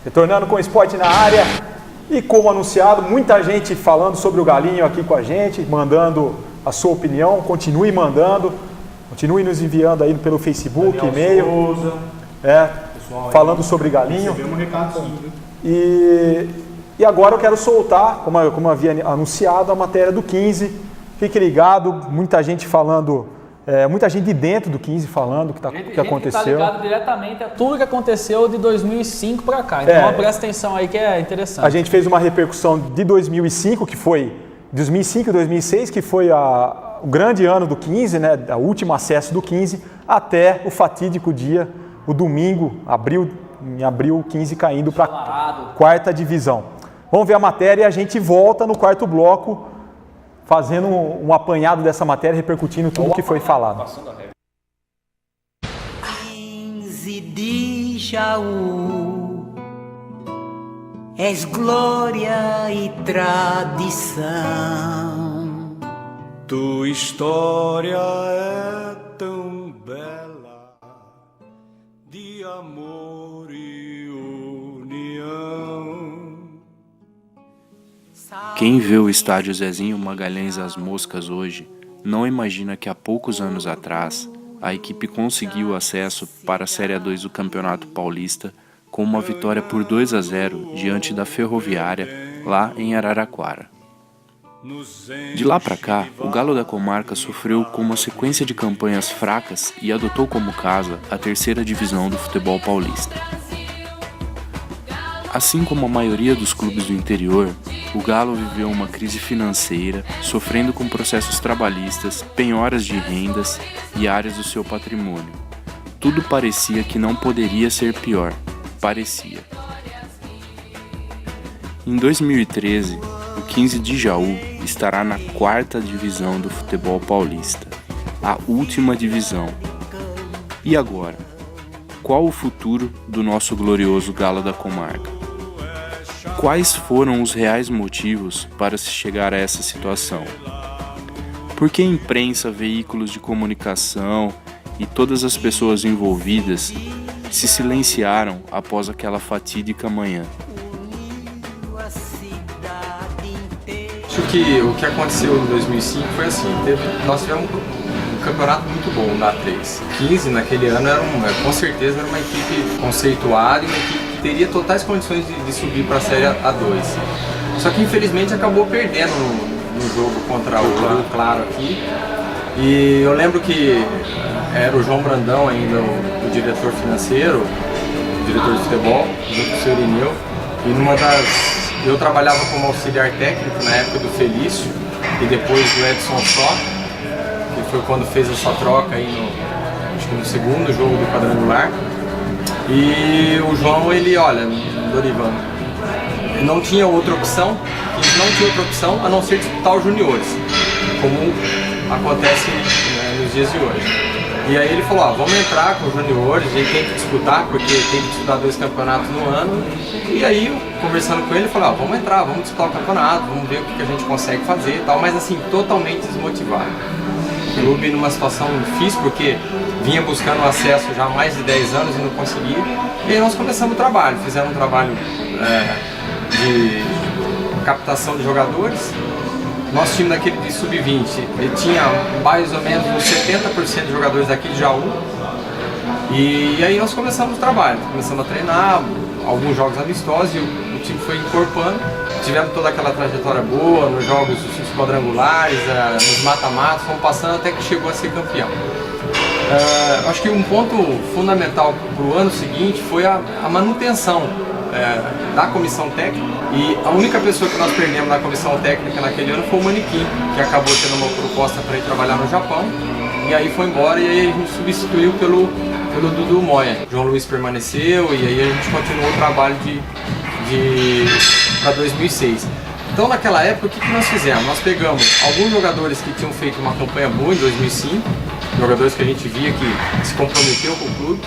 Retornando com o esporte na área e como anunciado, muita gente falando sobre o Galinho aqui com a gente, mandando a sua opinião, continue mandando, continue nos enviando aí pelo Facebook, e-mail, falando sobre Galinho. Recebemos um recado sim, E agora eu quero soltar, como eu havia anunciado, a matéria do 15. Fique ligado, muita gente falando, muita gente de dentro do 15 falando que aconteceu. Está ligado diretamente a tudo que aconteceu de 2005 para cá. Então presta atenção aí que é interessante. A gente fez uma repercussão de 2005, que foi 2005 e 2006, que foi o grande ano do 15, né, o último acesso do 15, até o fatídico dia, o domingo, em abril, o 15 caindo para a 4ª divisão. Vamos ver a matéria e a gente volta no 4º bloco, fazendo um apanhado dessa matéria, repercutindo tudo que foi falado. 15 de Jaú, és glória e tradição. Tua história é tão bela, de amor e união. Quem vê o estádio Zezinho Magalhães As Moscas hoje, não imagina que há poucos anos atrás, a equipe conseguiu acesso para a Série A2 do Campeonato Paulista com uma vitória por 2-0 diante da Ferroviária, lá em Araraquara. De lá para cá, o Galo da Comarca sofreu com uma sequência de campanhas fracas e adotou como casa a 3ª divisão do futebol paulista. Assim como a maioria dos clubes do interior, o Galo viveu uma crise financeira, sofrendo com processos trabalhistas, penhoras de rendas e áreas do seu patrimônio. Tudo parecia que não poderia ser pior. Parecia. Em 2013, o 15 de Jaú estará na 4ª divisão do futebol paulista, a última divisão. E agora? Qual o futuro do nosso glorioso Galo da Comarca? Quais foram os reais motivos para se chegar a essa situação? Por que a imprensa, veículos de comunicação e todas as pessoas envolvidas se silenciaram após aquela fatídica manhã? Acho que o que aconteceu em 2005 foi assim, nós tivemos um campeonato muito bom na A3. 15 naquele ano com certeza era uma equipe conceituada e uma equipe que teria totais condições de subir para a Série A2. Só que infelizmente acabou perdendo no jogo contra o Claro aqui. E eu lembro que era o João Brandão ainda, o diretor financeiro, o diretor de futebol, junto com o seu Irineu. E eu trabalhava como auxiliar técnico na época do Felício e depois do Edson Só, que foi quando fez essa troca aí acho que no segundo jogo do quadrangular. E o João, Dorival, não tinha outra opção, a não ser disputar os juniores, como acontece nos dias de hoje. E aí ele falou, vamos entrar com os juniores, a gente tem que disputar, porque tem que disputar 2 campeonatos no ano. E aí, conversando com ele, ele falou, vamos entrar, vamos disputar o campeonato, vamos ver o que a gente consegue fazer e tal, mas assim, totalmente desmotivado. O clube numa situação difícil, porque vinha buscando acesso já há mais de 10 anos e não conseguia. E aí nós começamos o trabalho, fizemos um trabalho de captação de jogadores. Nosso time daquele de sub-20, ele tinha mais ou menos uns 70% de jogadores daqui de Jaú. E aí nós começamos o trabalho, começamos a treinar, alguns jogos amistosos e o time foi incorporando. Tivemos toda aquela trajetória boa nos jogos dos quadrangulares, nos mata-matas, fomos passando até que chegou a ser campeão. Acho que um ponto fundamental para o ano seguinte foi a manutenção da comissão técnica, e a única pessoa que nós perdemos na comissão técnica naquele ano foi o Manequim, que acabou tendo uma proposta para ir trabalhar no Japão, e aí foi embora, e aí a gente substituiu pelo Dudu Moya. João Luiz permaneceu, e aí a gente continuou o trabalho para 2006. Então naquela época o que nós fizemos? Nós pegamos alguns jogadores que tinham feito uma campanha boa em 2005, jogadores que a gente via que se comprometeu com o clube,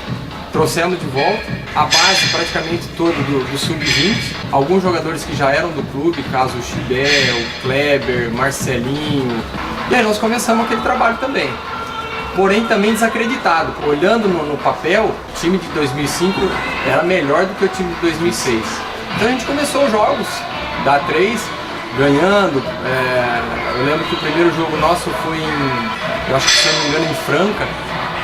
trouxemos de volta a base praticamente toda do sub-20, alguns jogadores que já eram do clube, caso o Chibé, o Kleber, Marcelinho, e aí nós começamos aquele trabalho também. porém também desacreditado. Olhando no papel, o time de 2005 era melhor do que o time de 2006. Então a gente começou os jogos da A3, ganhando. Eu lembro que o primeiro jogo nosso foi eu acho que se eu não me engano, em Franca.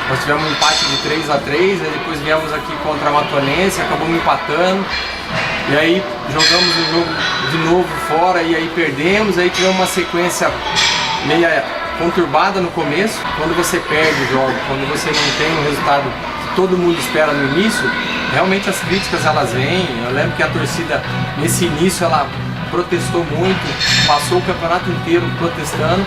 Nós tivemos um empate de 3-3, aí depois viemos aqui contra a Matonense, acabamos empatando. E aí jogamos o jogo de novo fora e aí perdemos, aí tivemos uma sequência meio conturbada no começo. Quando você perde o jogo, quando você não tem o resultado que todo mundo espera no início, realmente as críticas elas vêm. Eu lembro que a torcida nesse início ela protestou muito, passou o campeonato inteiro protestando,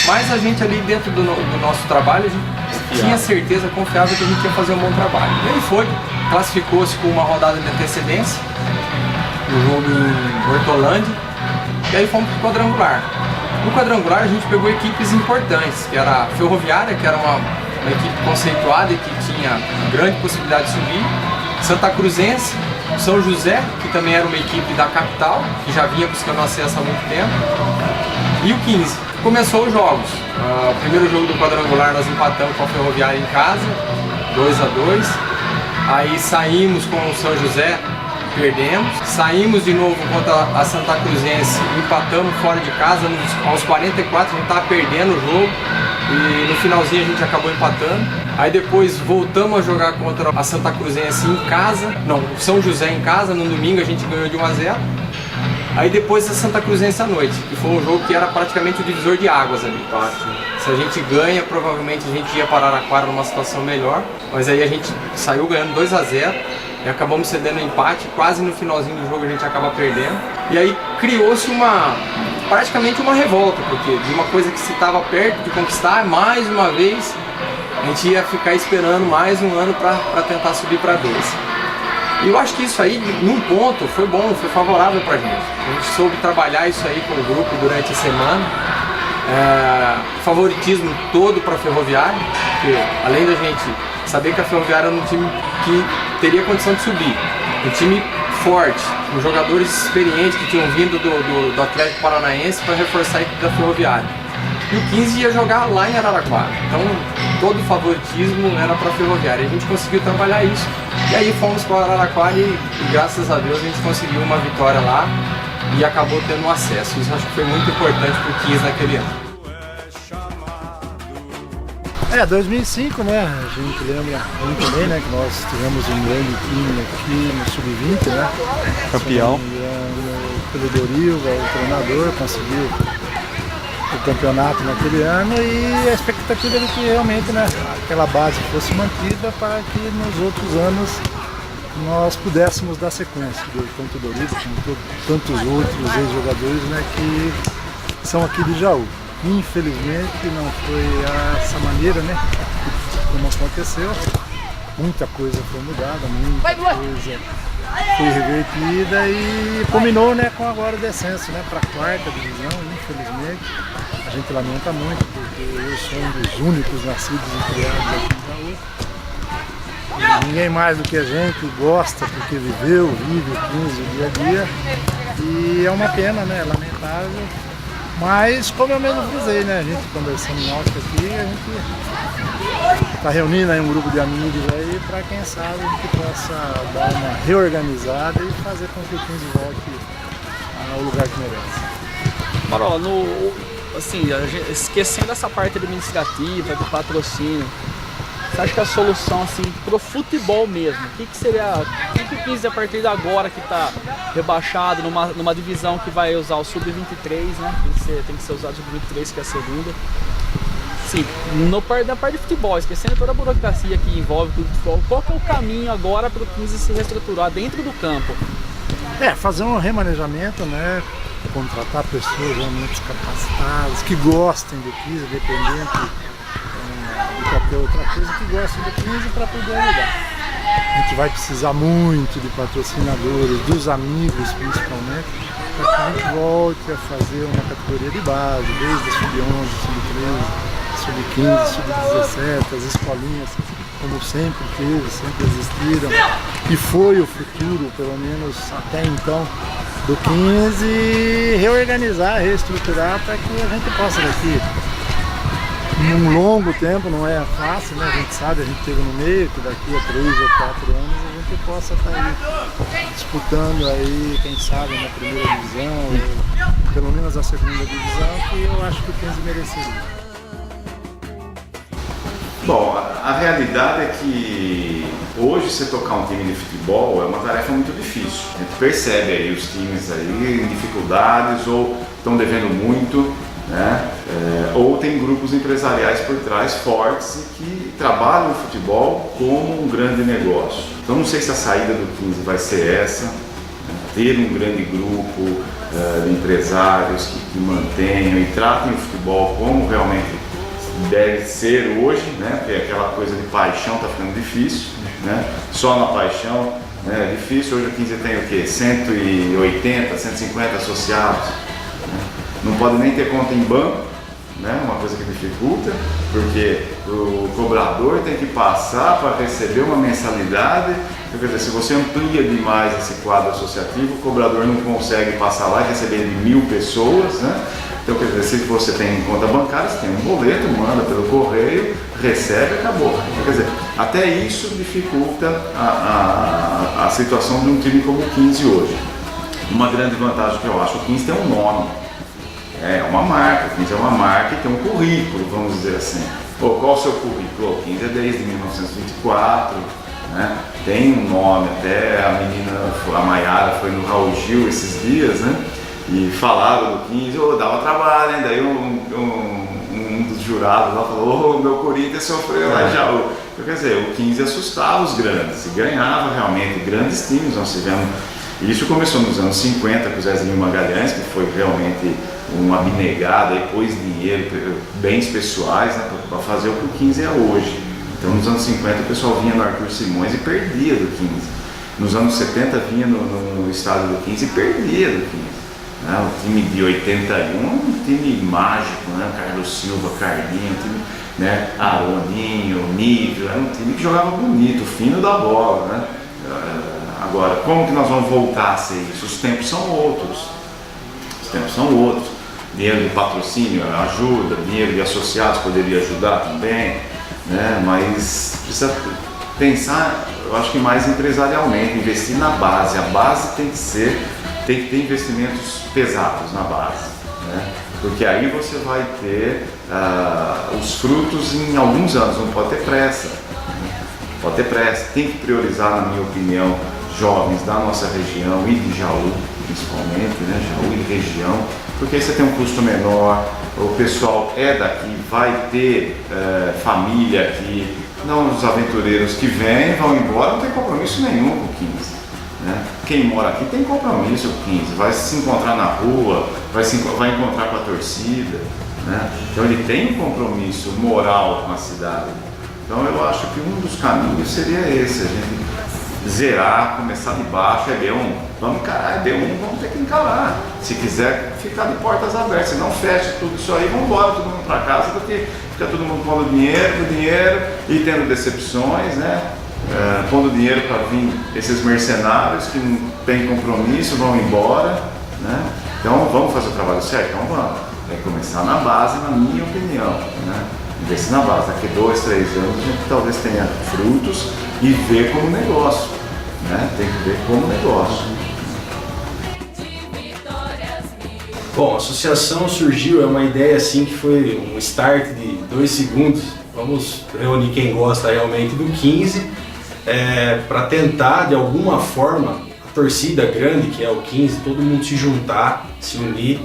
mas a gente ali dentro do nosso trabalho, a gente tinha certeza, confiava que a gente ia fazer um bom trabalho. E ele foi, classificou-se com uma rodada de antecedência, no jogo em Hortolândia, e aí fomos para o quadrangular. No quadrangular a gente pegou equipes importantes, que era a Ferroviária, que era uma equipe conceituada e que tinha grande possibilidade de subir, Santa Cruzense, São José, que também era uma equipe da capital, que já vinha buscando acesso há muito tempo, e o 15. Começou os jogos. O primeiro jogo do quadrangular nós empatamos com a Ferroviária em casa, 2-2. Aí saímos com o São José, perdemos. Saímos de novo contra a Santa Cruzense, empatamos fora de casa. Aos 44 a gente estava perdendo o jogo e no finalzinho a gente acabou empatando. Aí depois voltamos a jogar contra a Santa Cruzense em casa, não, o São José em casa, no domingo a gente ganhou de 1-0. Aí depois a Santa Cruzense à noite, que foi um jogo que era praticamente o divisor de águas ali. Se a gente ganha, provavelmente a gente ia para Araraquara numa situação melhor, mas aí a gente saiu ganhando 2-0 e acabamos cedendo um empate, quase no finalzinho do jogo a gente acaba perdendo. E aí criou-se praticamente uma revolta, porque de uma coisa que se estava perto de conquistar, mais uma vez a gente ia ficar esperando mais um ano para tentar subir para 2. E eu acho que isso aí, num ponto, foi bom, foi favorável pra gente. A gente soube trabalhar isso aí com o grupo durante a semana. Favoritismo todo para a Ferroviária, porque além da gente saber que a Ferroviária era um time que teria condição de subir, um time forte, com jogadores experientes que tinham vindo do Atlético Paranaense para reforçar a equipe da Ferroviária. E o 15 ia jogar lá em Araraquara, então todo o favoritismo era para a Ferroviária. E a gente conseguiu trabalhar isso. E aí fomos para Araraquara e graças a Deus a gente conseguiu uma vitória lá e acabou tendo um acesso. Isso acho que foi muito importante para o 15 naquele ano. 2005, né? A gente lembra muito bem, né? Que nós tivemos um grande time aqui no Sub-20, né? Campeão. Pelo Dorival, o treinador, conseguiu o campeonato naquele ano e a expectativa era que realmente, né, aquela base fosse mantida para que nos outros anos nós pudéssemos dar sequência, tanto o Dorival como tantos outros ex-jogadores, né, que são aqui de Jaú. Infelizmente não foi essa maneira, né, como aconteceu. Muita coisa foi mudada, muita coisa foi revertida e combinou, né, com agora o descenso, né, para a 4ª divisão, infelizmente. A gente lamenta muito, porque eu sou um dos únicos nascidos e criados aqui em Jaú. Ninguém mais do que a gente gosta, porque vive o 15 dia a dia. E é uma pena, né, lamentável. Mas, como eu mesmo frisei, né, a gente conversando em off aqui, a gente está reunindo aí um grupo de amigos aí para, quem sabe, a gente possa dar uma reorganizada e fazer com que o 15 volte ao lugar que merece. Marola, assim, esquecendo essa parte administrativa, do patrocínio, você acha que a solução, assim, pro futebol mesmo, o que seria, o que o 15 a partir de agora que está rebaixado numa divisão que vai usar o Sub-23, né, tem que ser usado o Sub-23, que é a segunda. Sim, na parte de futebol, esquecendo toda a burocracia que envolve tudo de futebol, qual que é o caminho agora para o 15 se reestruturar dentro do campo? Fazer um remanejamento, né? Contratar pessoas realmente capacitadas, que gostem do 15, independente de qualquer outra coisa, que gostem do 15 para poder ajudar. A gente vai precisar muito de patrocinadores, dos amigos principalmente, para que a gente volte a fazer uma categoria de base, desde a Sub-11, Sub-13, Sub-15, Sub-17, as escolinhas, como sempre teve, sempre existiram, e foi o futuro, pelo menos até então, do 15, reorganizar, reestruturar para que a gente possa daqui num longo tempo, não é fácil, né? A gente sabe, a gente chega no meio, que daqui a 3 ou 4 anos a gente possa estar aí disputando aí, quem sabe, na primeira divisão, ou pelo menos a segunda divisão, que eu acho que o 15 mereceria. Bom, a realidade é que hoje você tocar um time de futebol é uma tarefa muito difícil. A gente percebe aí os times aí em dificuldades ou estão devendo muito, né? Ou tem grupos empresariais por trás fortes e que trabalham o futebol como um grande negócio. Então não sei se a saída do 15 vai ser essa, né? Ter um grande grupo de empresários que mantenham e tratem o futebol como realmente deve ser hoje, né? Porque aquela coisa de paixão está ficando difícil, né? Só na paixão, né? É difícil. Hoje o 15 tem o quê? 180, 150 associados, né? Não pode nem ter conta em banco, né? Uma coisa que dificulta, porque o cobrador tem que passar para receber uma mensalidade. Então, quer dizer, se você amplia demais esse quadro associativo, o cobrador não consegue passar lá e receber de 1000 pessoas, né? Então, quer dizer, se você tem conta bancária, você tem um boleto, manda pelo correio, recebe e acabou. Então, quer dizer, até isso dificulta a situação de um time como o 15 hoje. Uma grande vantagem que eu acho, o 15 tem um nome, é uma marca, o 15 é uma marca e tem um currículo, vamos dizer assim. Pô, qual o seu currículo? O 15 é desde 1924, né? Tem um nome, até a menina, a Maiara, foi no Raul Gil esses dias, né? E falaram do 15, dava trabalho, hein? Daí um dos jurados lá falou, meu Corinthians sofreu lá já. Então, quer dizer, o 15 assustava os grandes e ganhava realmente grandes times. Nós tivemos, isso começou nos anos 50 com o Zezinho Magalhães, que foi realmente um abnegado, aí pôs dinheiro, bens pessoais, né, para fazer o que o 15 é hoje. Então nos anos 50 o pessoal vinha no Arthur Simões e perdia do 15. Nos anos 70 vinha no estádio do 15 e perdia do 15. O time de 81, um time mágico, né? Carlos Silva, Carlinhos, time, né? Aroninho, Nível, era um time que jogava bonito, fino da bola, né? Agora, como que nós vamos voltar a ser isso? Os tempos são outros. Os tempos são outros. Dinheiro de patrocínio ajuda, dinheiro de associados poderia ajudar também, né? Mas precisa pensar, eu acho que mais empresarialmente, investir na base. A base tem que ter investimentos pesados na base, né? Porque aí você vai ter os frutos em alguns anos, não pode ter pressa, né? Pode ter pressa, tem que priorizar, na minha opinião, jovens da nossa região e de Jaú, principalmente, né? Jaú e região, porque aí você tem um custo menor, o pessoal é daqui, vai ter família aqui, não os aventureiros que vêm, vão embora, não tem compromisso nenhum com o 15. Né? Quem mora aqui tem compromisso com o 15, vai se encontrar na rua, vai encontrar com a torcida, né? Então ele tem um compromisso moral com a cidade. Então eu acho que um dos caminhos seria esse, a gente zerar, começar de baixo, é B1, vamos encarar, é B1, vamos ter que encarar. Se quiser ficar de portas abertas, se não fecha tudo isso aí, vamos embora todo mundo para casa, porque fica todo mundo pondo dinheiro e tendo decepções, né? Pondo dinheiro para vir esses mercenários que não têm compromisso, vão embora, né? Então vamos fazer o trabalho certo? Então vamos. Tem que começar na base, na minha opinião, né? Investir na base. Daqui 2, 3 anos a gente talvez tenha frutos e ver como negócio, né? Tem que ver como negócio. Bom, a associação surgiu, é uma ideia assim que foi um start de 2 segundos. Vamos reunir quem gosta realmente do 15. Para tentar, de alguma forma, a torcida grande, que é o 15, todo mundo se juntar, se unir,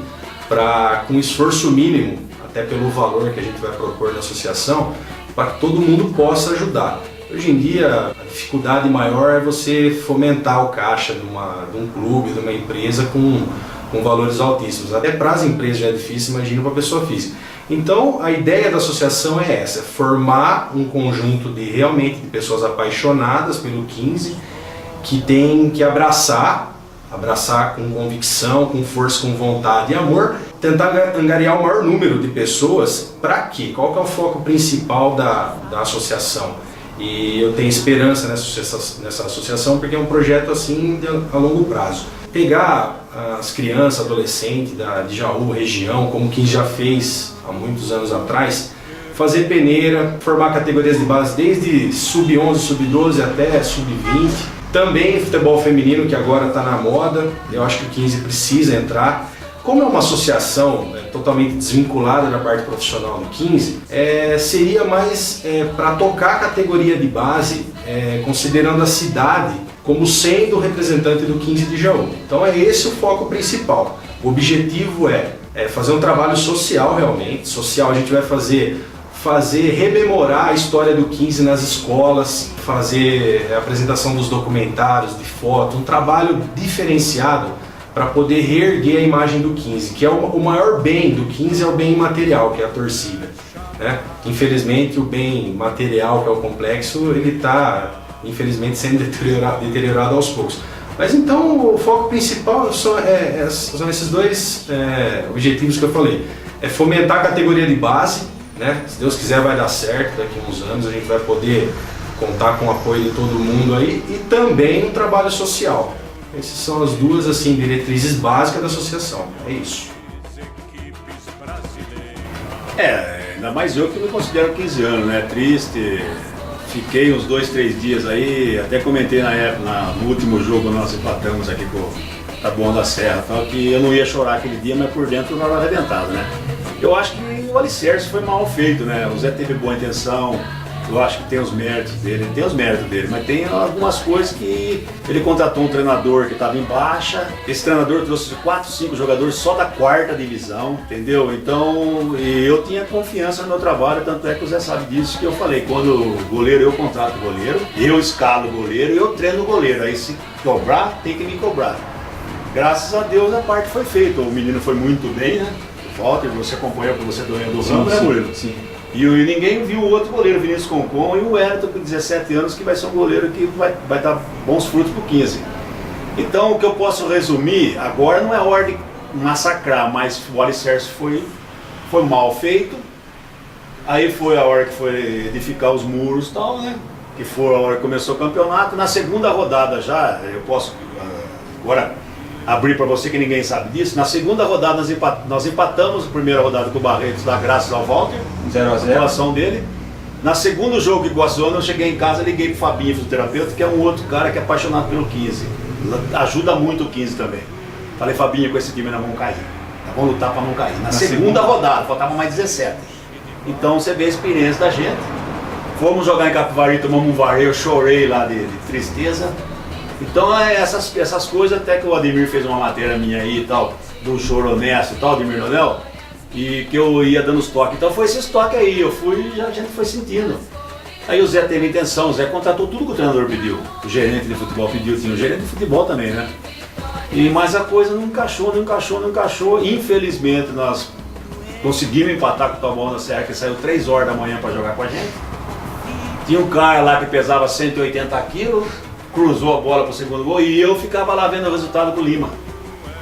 com esforço mínimo, até pelo valor que a gente vai propor na associação, para que todo mundo possa ajudar. Hoje em dia, a dificuldade maior é você fomentar o caixa de um clube, de uma empresa com valores altíssimos. Até para as empresas já é difícil, imagina para a pessoa física. Então, a ideia da associação é essa, formar um conjunto de pessoas apaixonadas pelo 15, que tem que abraçar com convicção, com força, com vontade e amor, tentar angariar o maior número de pessoas. Para quê? Qual que é o foco principal da associação? E eu tenho esperança nessa associação porque é um projeto assim a longo prazo. Pegar as crianças, adolescentes de Jaú, região, como quem já fez há muitos anos atrás, fazer peneira, formar categorias de base desde sub-11, sub-12 até sub-20. Também futebol feminino, que agora está na moda, eu acho que o 15 precisa entrar. Como é uma associação totalmente desvinculada da parte profissional do 15, seria mais para tocar a categoria de base, considerando a cidade como sendo representante do 15 de Jaú. Então é esse o foco principal. O objetivo é fazer um trabalho social realmente. Social, a gente vai fazer rememorar a história do 15 nas escolas, fazer a apresentação dos documentários, de fotos, um trabalho diferenciado para poder reerguer a imagem do 15, que é o maior bem do 15 é o bem imaterial, que é a torcida, né? Infelizmente o bem material, que é o complexo, ele está infelizmente sendo deteriorado aos poucos. Mas então o foco principal são esses dois objetivos que eu falei. É fomentar a categoria de base, né? Se Deus quiser vai dar certo, daqui a uns anos a gente vai poder contar com o apoio de todo mundo aí, e também um trabalho social. Essas são as duas assim, diretrizes básicas da associação, é isso. Ainda mais eu que me considero 15 anos, né? Triste, fiquei uns 2, 3 dias aí, até comentei na época, no último jogo nós empatamos aqui com o Taboão da Serra, tal, que eu não ia chorar aquele dia, mas por dentro eu estava arrebentado, né? Eu acho que o alicerce foi mal feito, né? O Zé teve boa intenção, eu acho que tem os méritos dele, mas tem algumas coisas que ele contratou um treinador que estava em baixa, esse treinador trouxe 4, 5 jogadores só da 4ª divisão, entendeu? Então, eu tinha confiança no meu trabalho, tanto é que o Zé sabe disso, que eu falei, quando o goleiro, eu contrato o goleiro, eu escalo o goleiro e eu treino o goleiro, aí se cobrar, tem que me cobrar. Graças a Deus a parte foi feita, o menino foi muito bem, né? O Walter, você acompanhou porque você é do Ramo, né, Murilo? Sim. E ninguém viu o outro goleiro, Vinícius Concon, e o Wellington com 17 anos, que vai ser um goleiro que vai dar bons frutos pro 15. Então, o que eu posso resumir, agora não é hora de massacrar, mas o alicerce foi mal feito. Aí foi a hora que foi edificar os muros e tal, né? Que foi a hora que começou o campeonato. Na segunda rodada já, eu posso agora abrir para você que ninguém sabe disso. Na segunda rodada nós empatamos a primeira rodada com o Barretos, graças ao Walter, 0-0, a atuação dele. Na segundo jogo que Iguaçuana, eu cheguei em casa, liguei pro Fabinho, fisioterapeuta, que é um outro cara que é apaixonado pelo 15. Ajuda muito o 15 também. Falei, Fabinho, com esse time nós vamos cair. Nós vamos lutar para não cair. Na segunda rodada, faltava mais 17. Então você vê a experiência da gente. Fomos jogar em Capivari, tomamos um vareio, eu chorei lá de tristeza. Então essas coisas, até que o Ademir fez uma matéria minha aí e tal, do choro honesto e tal, Ademir Leonel, e que eu ia dando os toques. Então foi esse toque aí, eu fui e a gente foi sentindo. Aí o Zé teve intenção, o Zé contratou tudo que o treinador pediu. O gerente de futebol pediu, tinha o gerente de futebol também, né? Mas a coisa não encaixou. Infelizmente nós conseguimos empatar com o Taboão da Serra, que saiu 3 horas da manhã para jogar com a gente. Tinha um cara lá que pesava 180 quilos, cruzou a bola para o segundo gol e eu ficava lá vendo o resultado do Lima.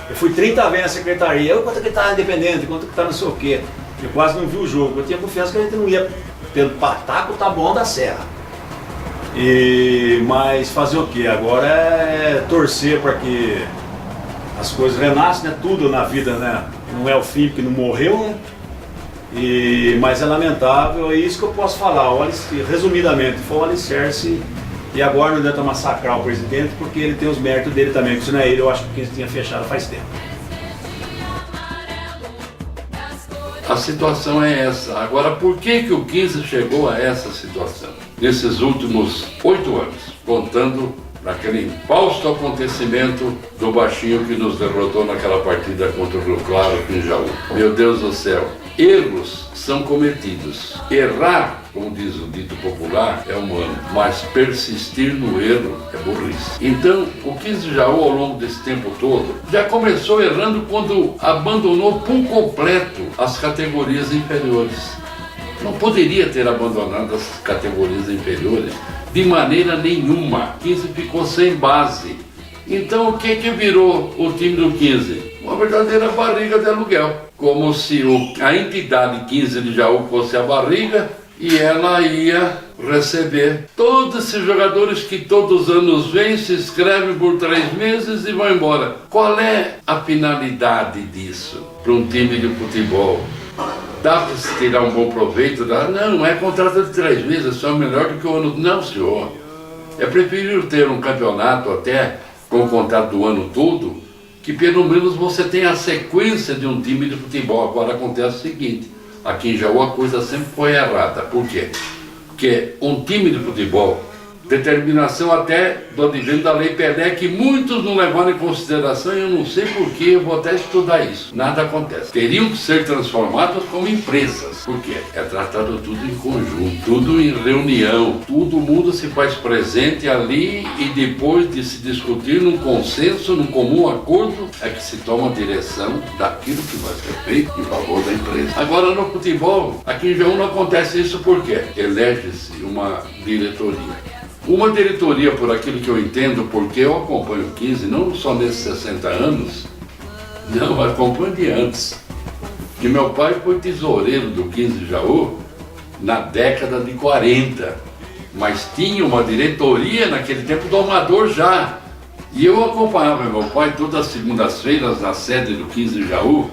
Eu fui 30 vezes na secretaria, quanto que tá independente, quanto que tá não sei o quê. Eu quase não vi o jogo, eu tinha confiança que a gente não ia empatar com o Taboão da Serra. Mas fazer o quê? Agora é torcer para que as coisas renascem, né? Tudo na vida, né? Não é o fim porque não morreu, né? Mas é lamentável, é isso que eu posso falar. Resumidamente, foi um alicerce. E agora não adianta massacrar o presidente porque ele tem os méritos dele também, porque se não é ele, eu acho que o 15 tinha fechado faz tempo. A situação é essa. Agora, por que o 15 chegou a essa situação? Nesses últimos 8 anos, contando naquele infausto acontecimento do baixinho que nos derrotou naquela partida contra o Rio Claro aqui em Jaú. Meu Deus do céu, erros são cometidos. Errar, como diz o dito popular, é humano, mas persistir no erro é burrice. Então, o 15 de Jaú, ao longo desse tempo todo, já começou errando quando abandonou por completo as categorias inferiores. Não poderia ter abandonado as categorias inferiores de maneira nenhuma. 15 ficou sem base. Então, o que virou o time do 15? Uma verdadeira barriga de aluguel. Como se a entidade 15 de Jaú fosse a barriga e ela ia receber todos esses jogadores que todos os anos vêm, se inscrevem por 3 meses e vão embora. Qual é a finalidade disso para um time de futebol? dá para se tirar um bom proveito, não é contrato de 3 meses, só melhor do que o ano. Não, senhor. É preferível ter um campeonato até com o contrato do ano todo, que pelo menos você tenha a sequência de um time de futebol. Agora acontece o seguinte, aqui em Jaú a coisa sempre foi errada. Por quê? Porque um time de futebol, determinação até do advento da Lei Pelé, que muitos não levaram em consideração, e eu não sei porquê, eu vou até estudar isso. Nada acontece. Teriam que ser transformados como empresas. Por quê? É tratado tudo em conjunto, tudo em reunião, todo mundo se faz presente ali e depois de se discutir num consenso, num comum acordo, é que se toma a direção daquilo que vai ser feito em favor da empresa. Agora no futebol, aqui em Jaú não acontece isso. Por quê? Elege-se uma diretoria. Uma diretoria, por aquilo que eu entendo, porque eu acompanho o 15, não só nesses 60 anos, não, acompanho de antes. Que meu pai foi tesoureiro do 15 de Jaú na década de 40, mas tinha uma diretoria naquele tempo do Amador já. E eu acompanhava meu pai todas as segundas-feiras na sede do 15 de Jaú,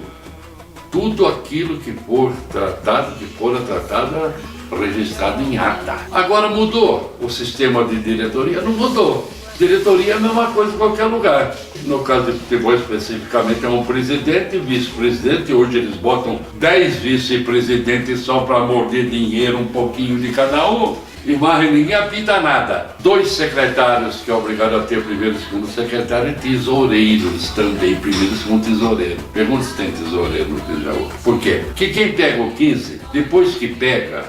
tudo aquilo que for tratado, que fora tratado, registrado em ata. Agora mudou o sistema de diretoria? Não mudou. Diretoria é a mesma coisa em qualquer lugar. No caso de futebol especificamente é um presidente e vice-presidente. Hoje eles botam 10 vice-presidentes só para morder dinheiro, um pouquinho de cada um. E mais ninguém apita nada. 2 secretários, que é obrigado a ter primeiro e segundo secretário, e tesoureiros também, primeiro e segundo tesoureiro. Pergunta se tem tesoureiro no 15 de Jaú. Por quê? Porque quem pega o 15, depois que pega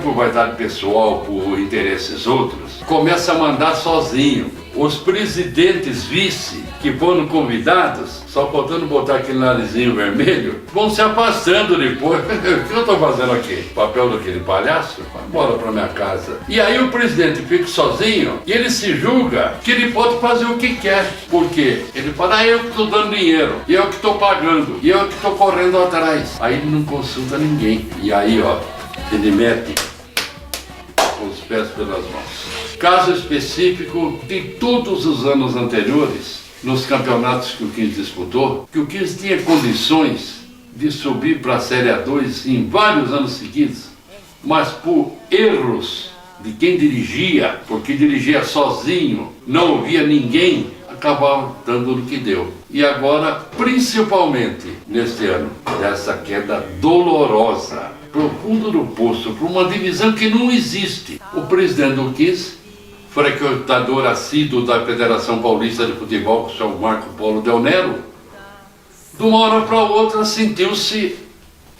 por vaidade pessoal, por interesses outros, começa a mandar sozinho. Os presidentes vice, que foram convidados, só faltando botar aquele narizinho vermelho, vão se afastando depois. O que eu estou fazendo aqui? Papel daquele palhaço? Vai embora para minha casa. E aí o presidente fica sozinho e ele se julga que ele pode fazer o que quer. Por quê? Ele fala, eu que estou dando dinheiro, e eu que estou pagando, e eu que estou correndo atrás. Aí ele não consulta ninguém. E aí, ó, ele mete os pés pelas mãos. Caso específico de todos os anos anteriores, nos campeonatos que o 15 disputou, que o 15 tinha condições de subir para a Série A2 em vários anos seguidos, mas por erros de quem dirigia, porque dirigia sozinho, não ouvia ninguém, acabava dando no que deu. E agora, principalmente neste ano, essa queda dolorosa, profundo no poço, para uma divisão que não existe. O presidente do 15, frequentador assíduo da Federação Paulista de Futebol, o senhor Marco Polo Del Nero, de uma hora para outra sentiu-se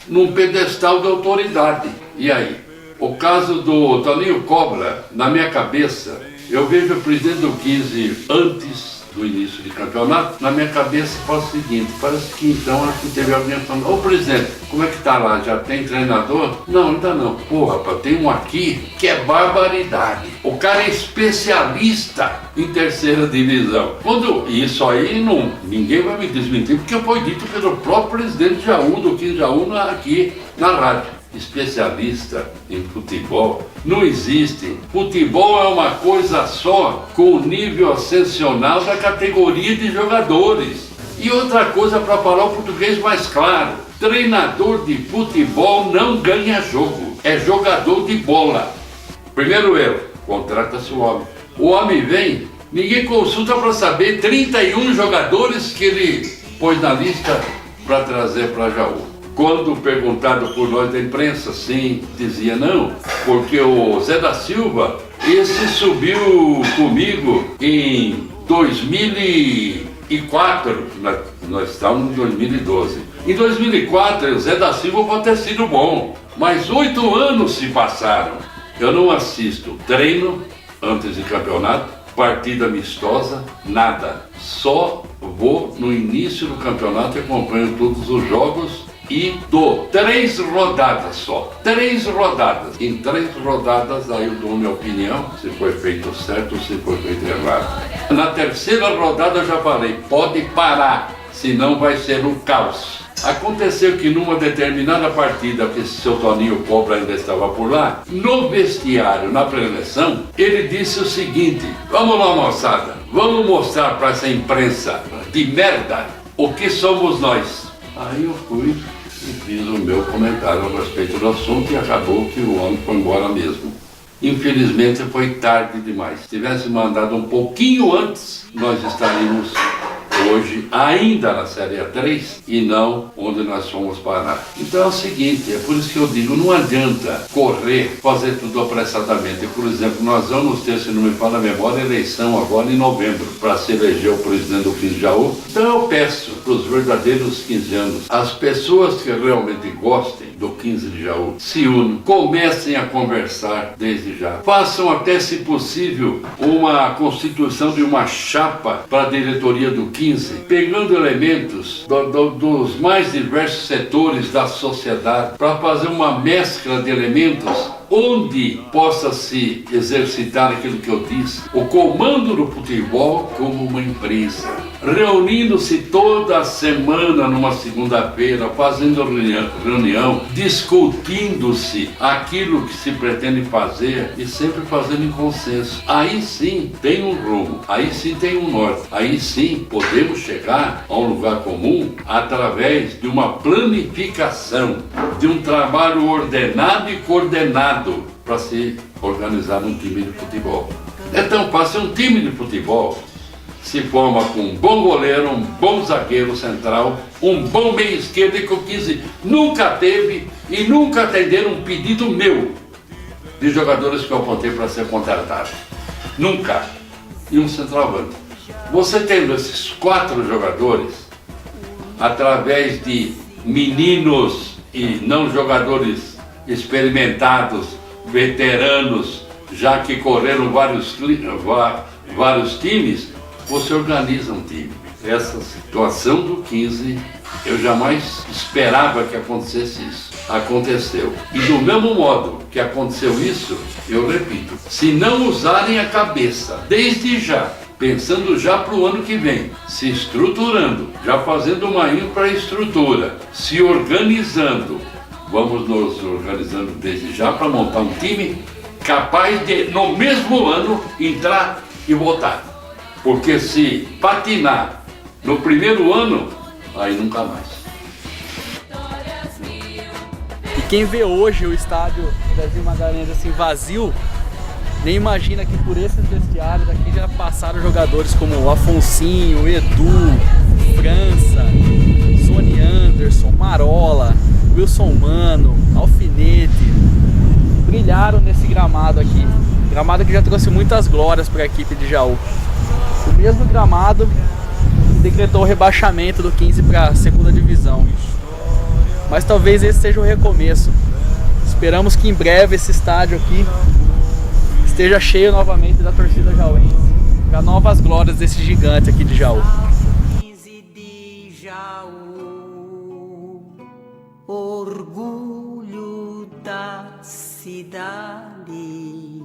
num pedestal de autoridade. E aí? O caso do Toninho Cobra, na minha cabeça, eu vejo o presidente do 15 antes do início de campeonato, na minha cabeça faz o seguinte, parece que então acho que teve alguém falando, ô presidente, como é que tá lá? Já tem treinador? Não, ainda não. Pô, rapaz, tem um aqui que é barbaridade. O cara é especialista em terceira divisão. Quando isso aí, não, ninguém vai me desmentir, porque foi dito pelo próprio presidente Jaú, do 15 Jaú, aqui na rádio. Especialista em futebol não existe. Futebol é uma coisa só, com o nível ascensional da categoria de jogadores. E outra coisa, para falar o português mais claro, treinador de futebol não ganha jogo, é jogador de bola. Primeiro erro, contrata-se o homem. O homem vem, ninguém consulta para saber 31 jogadores que ele pôs na lista para trazer para Jaú. Quando perguntado por nós da imprensa, sim, dizia não, porque o Zé da Silva, esse subiu comigo em 2004, nós estávamos em 2012. Em 2004, o Zé da Silva pode ter sido bom, mas 8 anos se passaram. Eu não assisto treino antes de campeonato, partida amistosa, nada. Só vou no início do campeonato e acompanho todos os jogos. E dou 3 rodadas só. 3 rodadas. Em 3 rodadas aí eu dou minha opinião, se foi feito certo ou se foi feito errado. Na 3ª rodada eu já falei, pode parar, senão vai ser um caos. Aconteceu que numa determinada partida, que esse seu Toninho Cobra ainda estava por lá, no vestiário, na preleção, ele disse o seguinte, vamos lá moçada, vamos mostrar para essa imprensa de merda o que somos nós. Aí eu fui e fiz o meu comentário a respeito do assunto e acabou que o homem foi embora mesmo. Infelizmente foi tarde demais. Se tivesse mandado um pouquinho antes, nós estaríamos hoje ainda na Série A3 e não onde nós fomos parar. Então é o seguinte, é por isso que eu digo, não adianta correr, fazer tudo apressadamente. Por exemplo, nós vamos ter, se não me falha a memória, eleição agora em novembro para se eleger o presidente do 15 de Jaú. Então eu peço para os verdadeiros 15 anos, as pessoas que realmente gostem do 15 de Jaú, se unam, comecem a conversar desde já. Façam até, se possível, uma constituição de uma chapa para a diretoria do 15, pegando elementos dos mais diversos setores da sociedade, para fazer uma mescla de elementos onde possa se exercitar aquilo que eu disse, o comando do futebol como uma empresa, reunindo-se toda semana numa segunda-feira, fazendo reunião, discutindo-se aquilo que se pretende fazer e sempre fazendo em consenso. Aí sim tem um rumo, aí sim tem um norte, aí sim podemos chegar a um lugar comum através de uma planificação, de um trabalho ordenado e coordenado para se organizar um time de futebol. É tão fácil, um time de futebol se forma com um bom goleiro, um bom zagueiro central, um bom meio esquerdo, e que o 15 nunca teve e nunca atenderam um pedido meu de jogadores que eu apontei para ser contratado. Nunca. E um centroavante. Você tendo esses 4 jogadores, através de meninos e não jogadores experimentados, veteranos, já que correram vários times, você organiza um time. Essa situação do 15, eu jamais esperava que acontecesse isso. Aconteceu. E do mesmo modo que aconteceu isso, eu repito, se não usarem a cabeça desde já, pensando já para o ano que vem, se estruturando, já fazendo uma infraestrutura, se organizando, vamos nos organizando desde já para montar um time capaz de, no mesmo ano, entrar e voltar. Porque se patinar no primeiro ano, aí nunca mais. E quem vê hoje o estádio Brasil Magalhães assim vazio, nem imagina que por esses vestiários aqui já passaram jogadores como o Afonsinho, Edu, França, Sony Anderson, Marola, Wilson Mano, Alfinete, brilharam nesse gramado aqui. Gramado que já trouxe muitas glórias para a equipe de Jaú. O mesmo gramado que decretou o rebaixamento do 15 para a segunda divisão. Mas talvez esse seja o recomeço. Esperamos que em breve esse estádio aqui esteja cheio novamente da torcida jauense, para novas glórias desse gigante aqui de Jaú. Orgulho da cidade,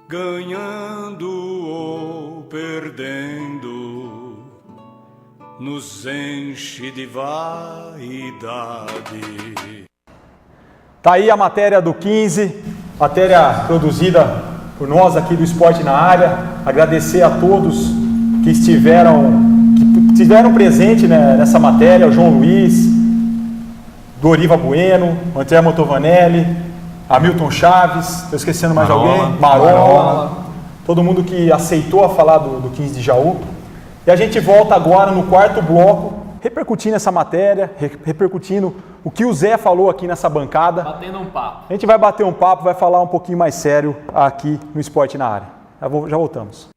ganhando ou perdendo, nos enche de vaidade. Tá aí a matéria do 15, matéria produzida por nós aqui do Esporte na Área. Agradecer a todos que estiveram presentes, né, nessa matéria, o João Luiz, Doriva Bueno, André Motovanelli, Hamilton Chaves, estou esquecendo mais de alguém? Marola. Todo mundo que aceitou a falar do 15 de Jaú. E a gente volta agora no quarto bloco, repercutindo essa matéria, repercutindo o que o Zé falou aqui nessa bancada. Batendo um papo. A gente vai bater um papo, vai falar um pouquinho mais sério aqui no Esporte na Área. Já voltamos.